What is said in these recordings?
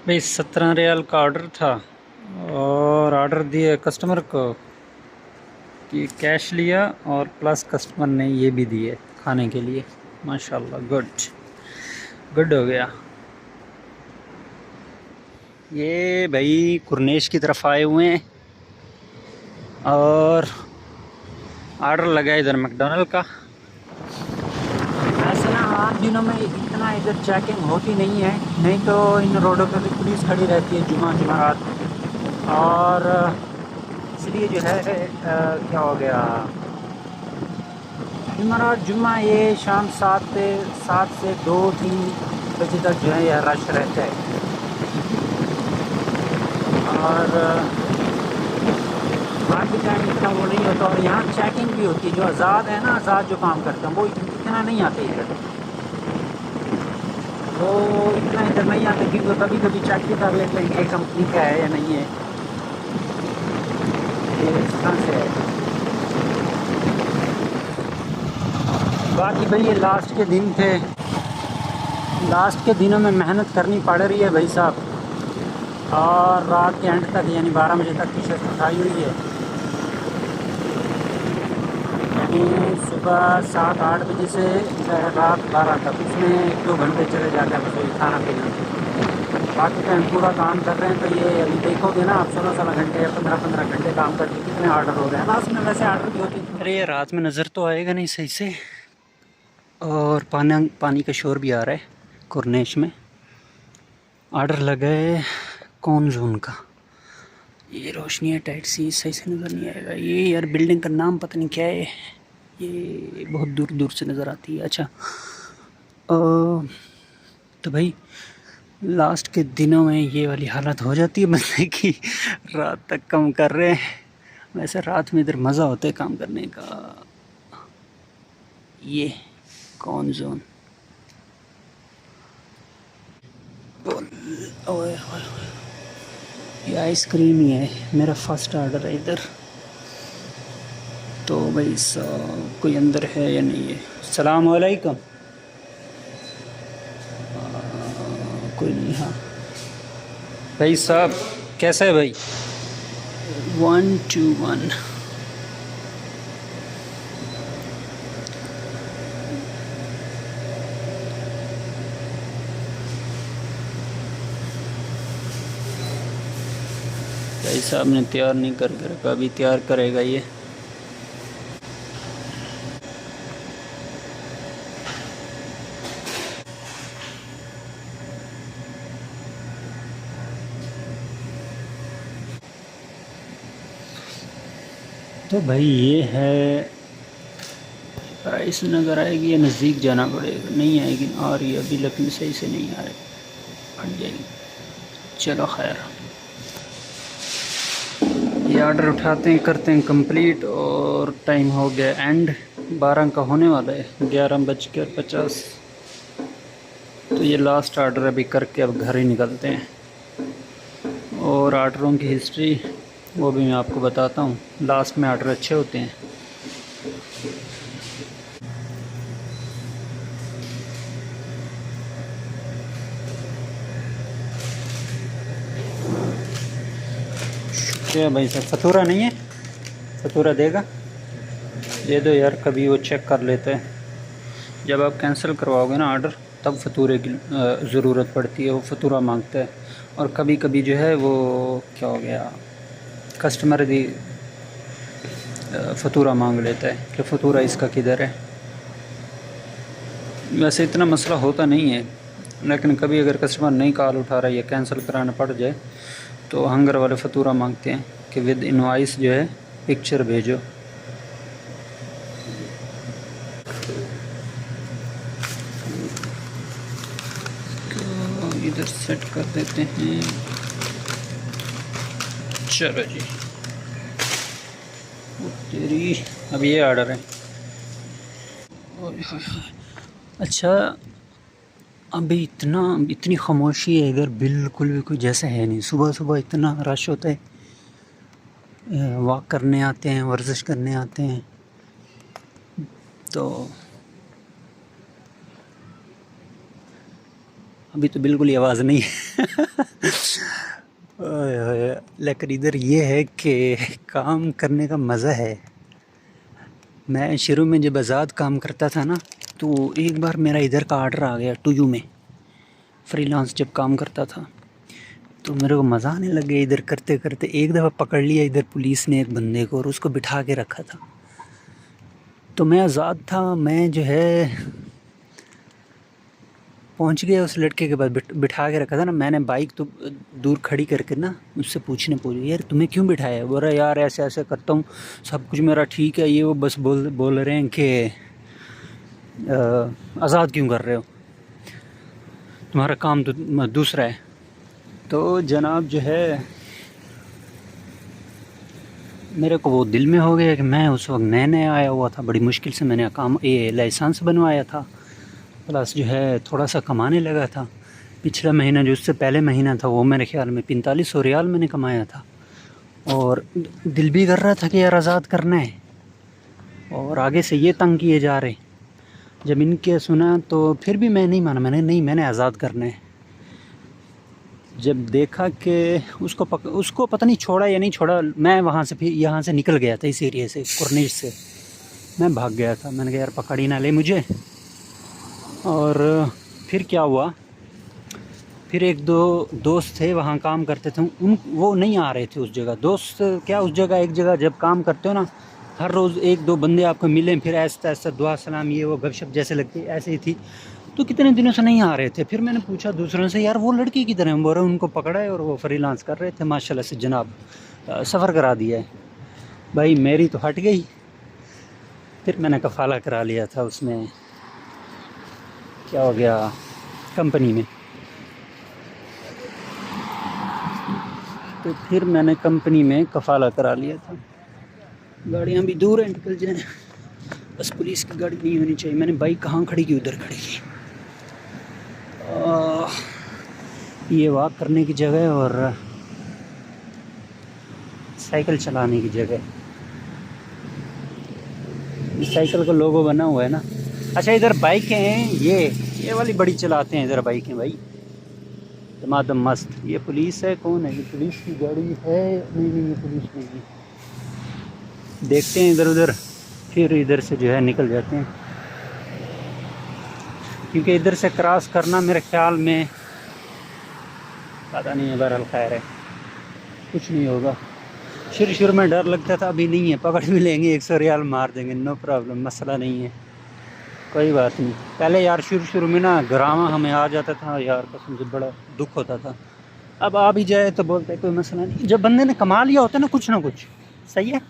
भाई 17 रियाल का ऑर्डर था और ऑर्डर दिए कस्टमर को कि कैश लिया और प्लस कस्टमर ने ये भी दिए खाने के लिए। माशाल्लाह गुड गुड हो गया। ये भाई कुरनेश की तरफ आए हुए हैं और ऑर्डर लगा इधर मैकडोनल्ड का। वैसे ना आम दिनों में इतना इधर चेकिंग होती नहीं है, नहीं तो इन रोडों पर भी पुलिस खड़ी रहती है जुमात और इसलिए जो है क्या हो गया जुमेरात जुम्मा ये शाम 7 से 2-3 बजे तक जो है यह रश रहता है। और बाकी टाइम इतना वो नहीं होता और यहाँ चेकिंग भी होती है। जो आज़ाद है ना, आज़ाद जो काम करते हैं वो इतना नहीं आते इधर, वो इतना इधर नहीं आते क्योंकि कभी कभी चेक भी कर लेते हैं कि कंपनी का है या नहीं है। ये इस तरह से है। बाकी भाई ये लास्ट के दिन थे, लास्ट के दिनों में मेहनत करनी पड़ रही है भाई साहब। और रात के एंड तक यानी 12 बजे तक की शिफ्ट उठाई हुई है। यानी सुबह 7-8 बजे से रात 12 तक, उसमें 1-2 घंटे चले जाते हैं रसोई खाना पीना। बाकी टाइम पूरा काम कर रहे हैं। तो ये अभी देखोगे ना आप 16-16 घंटे या 15-15 घंटे काम करके कितने ऑर्डर हो रहे हैं। लास्ट में वैसे ऑर्डर भी होते हैं। अरे ये रात में नज़र तो आएगा नहीं सही से, और पानी का शोर भी आ रहा है कुरनेश में। ऑर्डर लगा है कौन जोन का। ये रोशनी है टाइट सी, सही से नज़र नहीं आएगा। ये यार बिल्डिंग का नाम पता नहीं क्या है, ये बहुत दूर दूर से नज़र आती है। अच्छा तो भाई लास्ट के दिनों में ये वाली हालत हो जाती है बंदे की। रात तक काम कर रहे हैं। वैसे रात में इधर मज़ा होता है काम करने का। ये कौन जोन, ओए ये आइसक्रीम ही है। मेरा फर्स्ट ऑर्डर है इधर। तो भाई कोई अंदर है या नहीं है। सलाम वालेकुम। कोई नहीं। हाँ भाई साहब कैसा है भाई। 121 भाई साहब ने तैयार नहीं करके रखा, अभी तैयार करेगा ये। तो भाई ये है प्राइस नज़र आएगी या नज़दीक जाना पड़ेगा। नहीं आएगी आ रही है अभी, लेकिन सही से नहीं आ रही, हट जाएगी। चलो खैर, ये ऑर्डर उठाते हैं करते हैं कंप्लीट। और टाइम हो गया एंड, 12 का होने वाला है, 11:50। तो ये लास्ट ऑर्डर अभी करके अब घर ही निकलते हैं। और ऑर्डरों की हिस्ट्री वो भी मैं आपको बताता हूँ। लास्ट में ऑर्डर अच्छे होते हैं। शुक्रिया भाई साहब। फतूरा नहीं है, फतूरा देगा, दे दो यार। कभी वो चेक कर लेते हैं। जब आप कैंसिल करवाओगे ना ऑर्डर, तब फतूरे की ज़रूरत पड़ती है, वो फतूरा मांगता है। और कभी कभी जो है वो क्या हो गया, कस्टमर भी फतूरा मांग लेता है कि फतूरा इसका किधर है। वैसे इतना मसला होता नहीं है, लेकिन कभी अगर कस्टमर नहीं कॉल उठा रहा है या कैंसिल कराना पड़ जाए तो हंगर वाले फतूरा मांगते हैं कि विद इनवाइस जो है पिक्चर भेजो। तो इधर सेट कर देते हैं। चलो जी, तेरी अब ये ऑर्डर है। अच्छा अभी इतनी खामोशी है इधर, बिल्कुल भी कोई जैसा है नहीं। सुबह सुबह इतना रश होता है, वॉक करने आते हैं, वर्जिश करने आते हैं। तो अभी तो बिल्कुल ही आवाज़ नहीं है। ओए होए, लेकिन इधर ये है कि काम करने का मज़ा है। मैं शुरू में जब आज़ाद काम करता था ना, तो एक बार मेरा इधर का आर्डर आ गया टूयू में, फ्रीलांस जब काम करता था, तो मेरे को मज़ा आने लग गया। इधर करते करते एक दफ़ा पकड़ लिया इधर पुलिस ने एक बंदे को, और उसको बिठा के रखा था। तो मैं आज़ाद था, मैं जो है पहुंच गया उस लड़के के पास, बिठा के रखा था ना। मैंने बाइक तो दूर खड़ी करके ना उससे पूछा यार तुम्हें क्यों बिठाया। बोल रहा यार ऐसे ऐसे करता हूँ, सब कुछ मेरा ठीक है, ये वो बस बोल रहे हैं कि आज़ाद क्यों कर रहे हो, तुम्हारा काम तो दूसरा है। तो जनाब जो है मेरे को वो दिल में हो गया कि मैं उस वक्त नया नया आया हुआ था, बड़ी मुश्किल से मैंने काम ये लाइसेंस बनवाया था, प्लस जो है थोड़ा सा कमाने लगा था। पिछला महीना जो उससे पहले महीना था वो मेरे ख्याल में 4500 रियाल मैंने कमाया था, और दिल भी कर रहा था कि यार आज़ाद करना है, और आगे से ये तंग किए जा रहे। जब इनके सुना तो फिर भी मैं नहीं माना, मैंने आज़ाद करना है। जब देखा कि उसको पता नहीं छोड़ा या नहीं छोड़ा, मैं वहाँ से फिर यहाँ से निकल गया था, इस एरिया से, कुरनेश से मैं भाग गया था। मैंने कहा यार पकड़ ही ना ले मुझे। और फिर क्या हुआ, फिर एक दो दोस्त थे वहाँ काम करते थे, वो नहीं आ रहे थे उस जगह। दोस्त क्या, उस जगह एक जगह जब काम करते हो ना, हर रोज़ एक दो बंदे आपको मिले, फिर ऐसा ऐसा दुआ सलाम ये वो गपशप जैसे लगती ऐसे ही थी। तो कितने दिनों से नहीं आ रहे थे। फिर मैंने पूछा दूसरों से यार वो लड़की किधर है, बोल रहे उनको पकड़ा है और वो फ्रीलांस कर रहे थे, माशाल्लाह से जनाब सफ़र करा दिया है। भाई मेरी तो हट गई। फिर मैंने कफ़ाला करा लिया था उसमें, क्या हो गया, कंपनी में। तो फिर मैंने कंपनी में कफ़ाला करा लिया था। गाड़ियाँ भी दूर हैं, निकल जाए, बस पुलिस की गाड़ी नहीं होनी चाहिए। मैंने बाइक कहाँ खड़ी की, उधर खड़ी की। ये वॉक करने की जगह है और साइकिल चलाने की जगह। साइकिल का लोगो बना हुआ है ना। अच्छा इधर बाइकें हैं, ये वाली बड़ी चलाते हैं इधर बाइकें भाई, दमादम मस्त। ये पुलिस है, कौन है ये, पुलिस की गाड़ी है? नहीं ये पुलिस नहीं है। देखते हैं इधर उधर, फिर इधर से जो है निकल जाते हैं, क्योंकि इधर से क्रॉस करना मेरे ख्याल में पता नहीं है, बहरहाल खैर है, कुछ नहीं होगा। शुरू में डर लगता था, अभी नहीं है, पकड़ भी लेंगे 100 रियाल मार देंगे, नो प्रॉब्लम, मसला नहीं है, कोई बात नहीं। पहले यार शुरू में ना ग्रामा हमें आ जाता था यार, कसम से बड़ा दुख होता था। अब आ भी जाए तो बोलते कोई मसला नहीं। जब बंदे ने कमा लिया होता है ना कुछ सही है,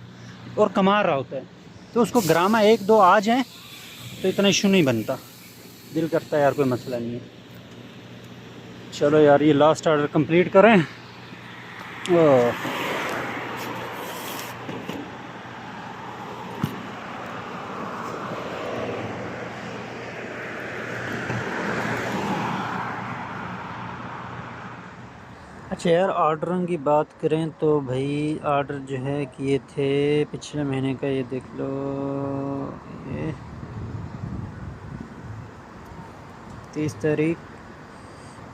और कमा रहा होता है, तो उसको ग्रामा 1-2 आ जाए तो इतना इशू नहीं बनता। दिल करता है यार कोई मसला नहीं है। चलो यार ये लास्ट ऑर्डर कंप्लीट करें। अच्छा यार ऑर्डरों की बात करें तो भाई ऑर्डर जो है किए थे पिछले महीने का, ये देख लो, ये 30 तारीख,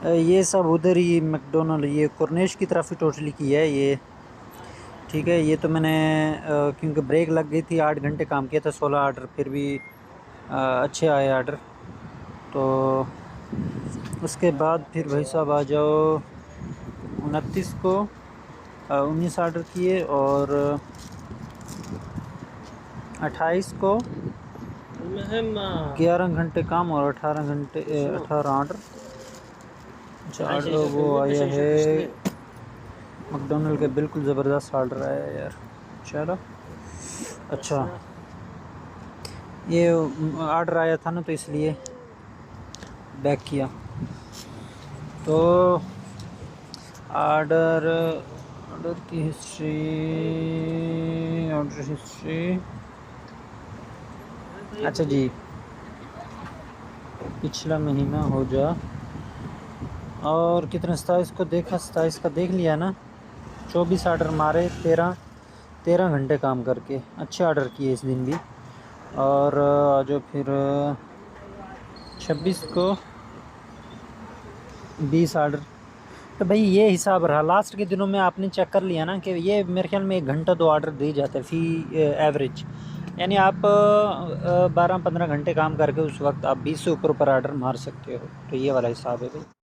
ये सब उधर ही मैकडोनल्ड, ये कुरनेश की तरफ ही टोटली किया है ये, ठीक है। ये तो मैंने क्योंकि ब्रेक लग गई थी, 8 घंटे काम किया था, 16 ऑर्डर, फिर भी अच्छे आए ऑर्डर। तो उसके बाद फिर भाई साहब आ जाओ 29 को 19 ऑर्डर किए, और 28 को 11 घंटे काम और 18 ऑर्डर। अच्छा वो आया है मैकडोनल्ड के, बिल्कुल ज़बरदस्त ऑर्डर आया है यार। चलो अच्छा, ये ऑर्डर आया था ना तो इसलिए बैक किया। तो ऑर्डर की हिस्ट्री, अच्छा जी, पिछला महीना हो जा, और कितने 27 को देखा, 27 का देख लिया ना। 24 ऑर्डर मारे, 13 घंटे काम करके अच्छे ऑर्डर किए इस दिन भी। और जो फिर 26 को 20 ऑर्डर। तो भाई ये हिसाब रहा, लास्ट के दिनों में आपने चेक कर लिया ना कि ये मेरे ख्याल में 1 घंटा 2 ऑर्डर दे जाते हैं फी एवरेज। यानी आप 12-15 घंटे काम करके उस वक्त आप 20 से ऊपर ऊपर ऑर्डर मार सकते हो। तो ये वाला हिसाब है भाई।